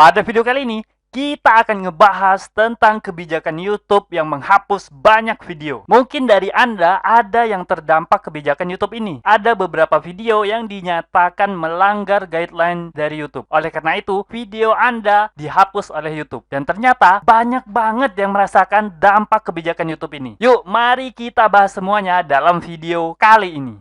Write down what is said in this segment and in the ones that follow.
Pada video kali ini, kita akan ngebahas tentang kebijakan YouTube yang menghapus banyak video. Mungkin dari Anda ada yang terdampak kebijakan YouTube ini. Ada beberapa video yang dinyatakan melanggar guideline dari YouTube. Oleh karena itu, video Anda dihapus oleh YouTube. Dan ternyata banyak banget yang merasakan dampak kebijakan YouTube ini. Yuk, mari kita bahas semuanya dalam video kali ini.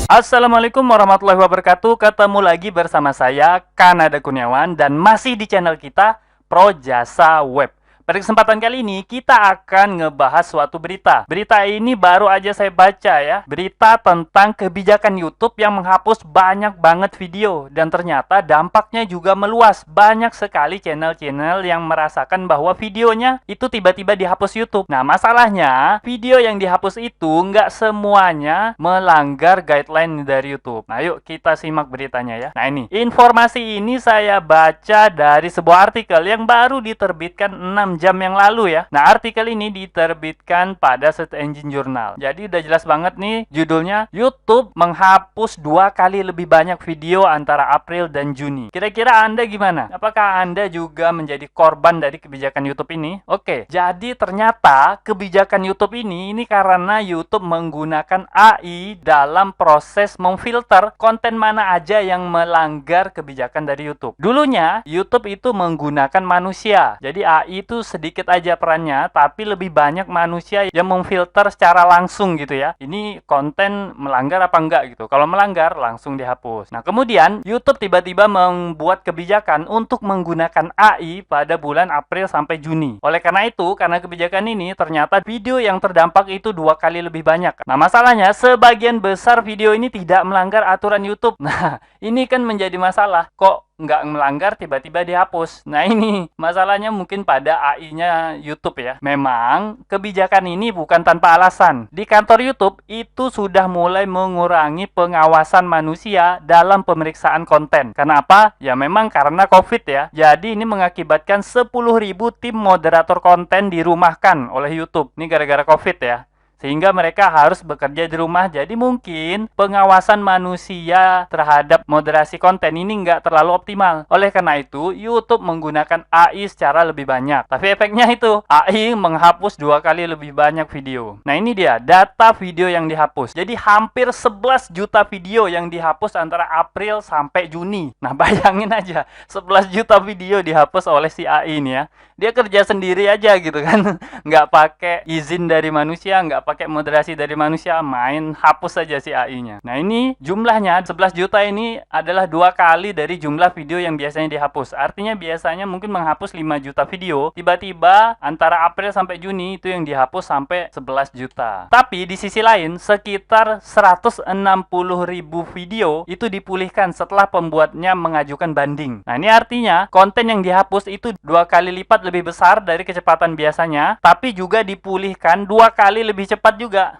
Assalamualaikum warahmatullahi wabarakatuh. Ketemu lagi bersama saya, Kanada Kurniawan, dan masih di channel kita Pro Jasa Web. Pada kesempatan kali ini kita akan ngebahas suatu berita. Berita ini baru aja saya baca ya. Berita tentang kebijakan YouTube yang menghapus banyak banget video. Dan ternyata dampaknya juga meluas. Banyak sekali channel-channel yang merasakan bahwa videonya itu tiba-tiba dihapus YouTube. Nah, masalahnya video yang dihapus itu nggak semuanya melanggar guideline dari YouTube. Nah, yuk kita simak beritanya ya. Nah, ini informasi ini saya baca dari sebuah artikel yang baru diterbitkan 6 jam yang lalu ya. Nah, artikel ini diterbitkan pada Search Engine Journal. Jadi udah jelas banget nih judulnya, YouTube menghapus 2 kali lebih banyak video antara April dan Juni. Kira-kira Anda gimana? Apakah Anda juga menjadi korban dari kebijakan YouTube ini? Oke, jadi ternyata kebijakan YouTube ini karena YouTube menggunakan AI dalam proses memfilter konten mana aja yang melanggar kebijakan dari YouTube. Dulunya YouTube itu menggunakan manusia. Jadi AI itu sedikit aja perannya, tapi lebih banyak manusia yang memfilter secara langsung gitu ya. Ini konten melanggar apa enggak gitu. Kalau melanggar langsung dihapus. Nah, kemudian YouTube tiba-tiba membuat kebijakan untuk menggunakan AI pada bulan April sampai Juni. Oleh karena itu, karena kebijakan ini ternyata video yang terdampak itu 2 kali lebih banyak. Nah, masalahnya sebagian besar video ini tidak melanggar aturan YouTube. Nah, ini kan menjadi masalah. Kok nggak melanggar tiba-tiba dihapus? Nah, ini masalahnya mungkin pada AI-nya YouTube ya. Memang kebijakan ini bukan tanpa alasan. Di kantor YouTube itu sudah mulai mengurangi pengawasan manusia dalam pemeriksaan konten. Kenapa? Ya memang karena COVID ya. Jadi ini mengakibatkan 10.000 tim moderator konten dirumahkan oleh YouTube. Ini gara-gara COVID ya. Sehingga mereka harus bekerja di rumah. Jadi mungkin pengawasan manusia terhadap moderasi konten ini nggak terlalu optimal. Oleh karena itu, YouTube menggunakan AI secara lebih banyak. Tapi efeknya itu, AI menghapus 2 kali lebih banyak video. Nah, ini dia data video yang dihapus. Jadi hampir 11 juta video yang dihapus antara April sampai Juni. Nah, bayangin aja, 11 juta video dihapus oleh si AI ini ya. Dia kerja sendiri aja gitu kan. Nggak pakai izin dari manusia, nggak pakai moderasi dari manusia, main hapus saja si AI-nya. Nah, ini jumlahnya 11 juta ini adalah 2 kali dari jumlah video yang biasanya dihapus. Artinya biasanya mungkin menghapus 5 juta video, tiba-tiba antara April sampai Juni itu yang dihapus sampai 11 juta. Tapi di sisi lain, sekitar 160.000 video itu dipulihkan setelah pembuatnya mengajukan banding. Nah, ini artinya konten yang dihapus itu 2 kali lipat lebih besar dari kecepatan biasanya, tapi juga dipulihkan 2 kali lebih cepat juga.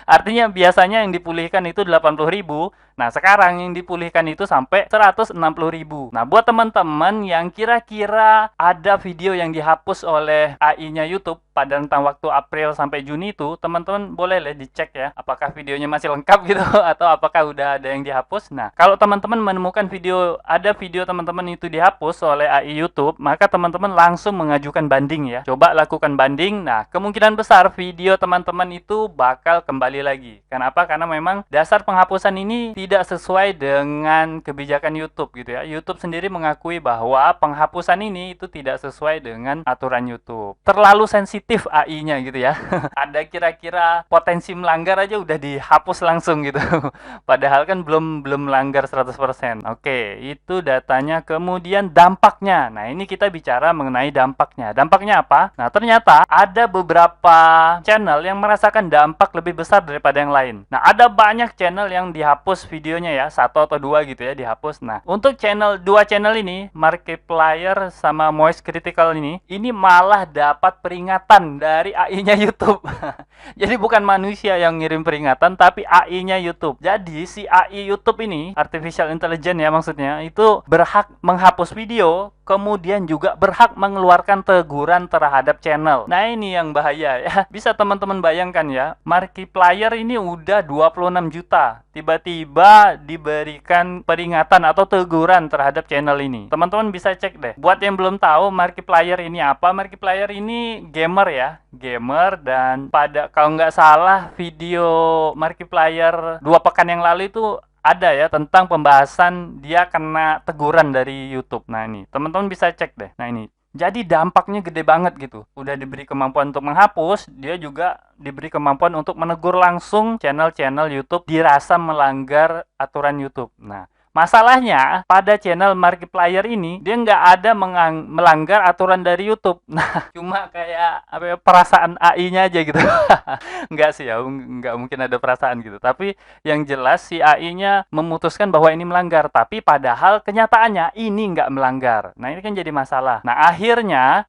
Artinya biasanya yang dipulihkan itu 80.000. Nah, sekarang yang dipulihkan itu sampai 160.000. Nah, buat teman-teman yang kira-kira ada video yang dihapus oleh AI-nya YouTube pada rentang waktu April sampai Juni itu, teman-teman boleh dicek ya, apakah videonya masih lengkap gitu atau apakah udah ada yang dihapus. Nah, kalau teman-teman menemukan ada video teman-teman itu dihapus oleh AI YouTube, maka teman-teman langsung mengajukan banding ya. Coba lakukan banding. Nah, kemungkinan besar video teman-teman itu bakal kembali lagi. Kenapa? Karena memang dasar penghapusan ini tidak sesuai dengan kebijakan YouTube gitu ya. YouTube sendiri mengakui bahwa penghapusan ini itu tidak sesuai dengan aturan YouTube. Terlalu sensitif AI-nya gitu ya. Ada kira-kira potensi melanggar aja udah dihapus langsung gitu. Padahal kan belum melanggar 100%. Oke, itu datanya. Kemudian dampaknya. Nah, ini kita bicara mengenai dampaknya. Dampaknya apa? Nah, ternyata ada beberapa channel yang merasakan dampak lebih besar daripada yang lain. Nah, ada banyak channel yang dihapus videonya ya, 1 atau 2 gitu ya dihapus. Nah, untuk 2 channel ini, Markiplier sama Moist Critical ini malah dapat peringatan dari AI-nya YouTube. Jadi bukan manusia yang ngirim peringatan, tapi AI-nya YouTube. Jadi si AI YouTube ini, Artificial Intelligence ya maksudnya, itu berhak menghapus video kemudian juga berhak mengeluarkan teguran terhadap channel. Nah, ini yang bahaya ya. Bisa teman-teman bayangkan ya, Markiplier ini udah 26 juta. Tiba-tiba diberikan peringatan atau teguran terhadap channel ini. Teman-teman bisa cek deh. Buat yang belum tahu Markiplier ini apa, Markiplier ini gamer ya. Gamer, dan pada kalau nggak salah video Markiplier 2 pekan yang lalu itu ada ya tentang pembahasan dia kena teguran dari YouTube. Nah, ini teman-teman bisa cek deh. Nah, ini jadi dampaknya gede banget gitu. Udah diberi kemampuan untuk menghapus, dia juga diberi kemampuan untuk menegur langsung channel-channel YouTube dirasa melanggar aturan YouTube. Nah, masalahnya pada channel Markiplier ini dia nggak ada melanggar aturan dari YouTube. Nah, cuma kayak apa ya, perasaan AI-nya aja gitu. Nggak sih ya, nggak mungkin ada perasaan gitu. Tapi yang jelas si AI-nya memutuskan bahwa ini melanggar, tapi padahal kenyataannya ini nggak melanggar. Nah, ini kan jadi masalah. Nah, akhirnya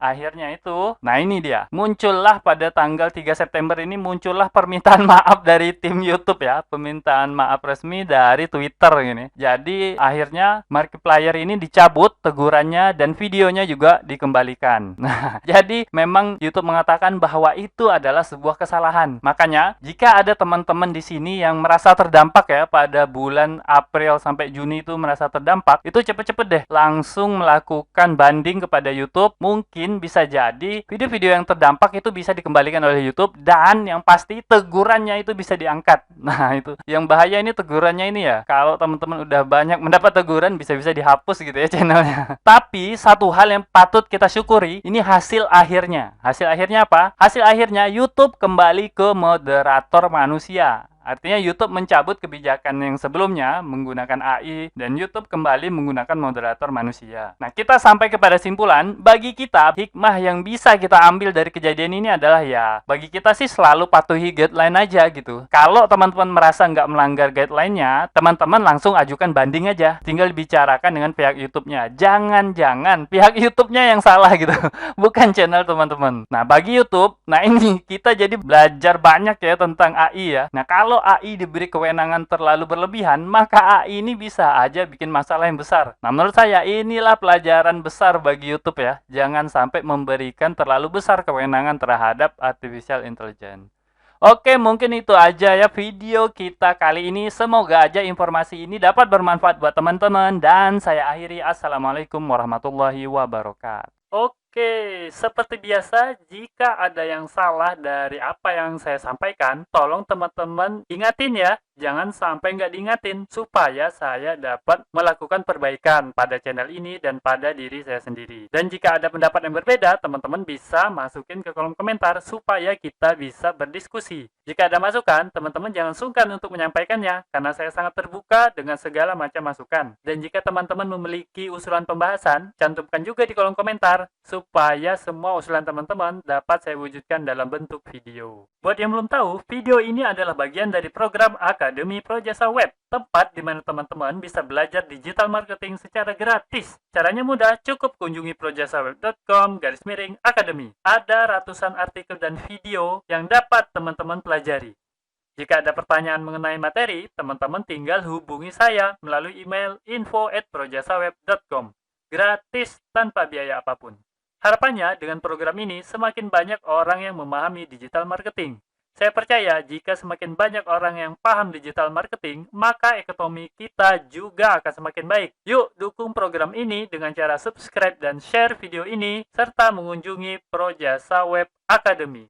itu, nah ini dia, muncullah pada tanggal 3 September ini muncullah permintaan maaf dari tim YouTube ya, permintaan maaf resmi dari Twitter gini. Jadi akhirnya Markiplier ini dicabut tegurannya dan videonya juga dikembalikan. Nah, jadi memang YouTube mengatakan bahwa itu adalah sebuah kesalahan. Makanya, jika ada teman-teman di sini yang merasa terdampak ya pada bulan April sampai Juni itu merasa terdampak, itu cepet-cepet deh langsung melakukan banding kepada YouTube. Mungkin bisa jadi video-video yang terdampak itu bisa dikembalikan oleh YouTube, dan yang pasti tegurannya itu bisa diangkat. Nah, itu yang bahaya ini, tegurannya ini ya. Kalau teman-teman udah banyak mendapat teguran, bisa-bisa dihapus gitu ya channelnya. Tapi satu hal yang patut kita syukuri, ini hasil akhirnya. Hasil akhirnya apa? Hasil akhirnya YouTube kembali ke moderator manusia. Artinya YouTube mencabut kebijakan yang sebelumnya menggunakan AI, dan YouTube kembali menggunakan moderator manusia. Nah, kita sampai kepada simpulan, bagi kita, hikmah yang bisa kita ambil dari kejadian ini adalah ya, bagi kita sih selalu patuhi guideline aja gitu. Kalau teman-teman merasa nggak melanggar guideline-nya, teman-teman langsung ajukan banding aja. Tinggal bicarakan dengan pihak YouTube-nya. Jangan-jangan pihak YouTube-nya yang salah gitu, bukan channel teman-teman. Nah, bagi YouTube, nah ini kita jadi belajar banyak ya tentang AI ya. Nah, kalau AI diberi kewenangan terlalu berlebihan, maka AI ini bisa aja bikin masalah yang besar. Nah, menurut saya inilah pelajaran besar bagi YouTube ya. Jangan sampai memberikan terlalu besar kewenangan terhadap artificial intelligence. Oke, mungkin itu aja ya video kita kali ini. Semoga aja informasi ini dapat bermanfaat buat teman-teman, dan saya akhiri. Assalamualaikum warahmatullahi wabarakatuh. Oke, seperti biasa, jika ada yang salah dari apa yang saya sampaikan, tolong teman-teman ingatin ya. Jangan sampai nggak diingatin, supaya saya dapat melakukan perbaikan pada channel ini dan pada diri saya sendiri. Dan jika ada pendapat yang berbeda, teman-teman bisa masukin ke kolom komentar, supaya kita bisa berdiskusi. Jika ada masukan, teman-teman jangan sungkan untuk menyampaikannya, karena saya sangat terbuka dengan segala macam masukan. Dan jika teman-teman memiliki usulan pembahasan, cantumkan juga di kolom komentar, supaya semua usulan teman-teman dapat saya wujudkan dalam bentuk video. Buat yang belum tahu, video ini adalah bagian dari program Akademi Projasa Web, tempat di mana teman-teman bisa belajar digital marketing secara gratis. Caranya mudah, cukup kunjungi projasaweb.com/academy. Ada ratusan artikel dan video yang dapat teman-teman pelajari. Jika ada pertanyaan mengenai materi, teman-teman tinggal hubungi saya melalui email info@projasaweb.com. Gratis tanpa biaya apapun. Harapannya dengan program ini semakin banyak orang yang memahami digital marketing. Saya percaya jika semakin banyak orang yang paham digital marketing, maka ekonomi kita juga akan semakin baik. Yuk dukung program ini dengan cara subscribe dan share video ini, serta mengunjungi Projasa Web Academy.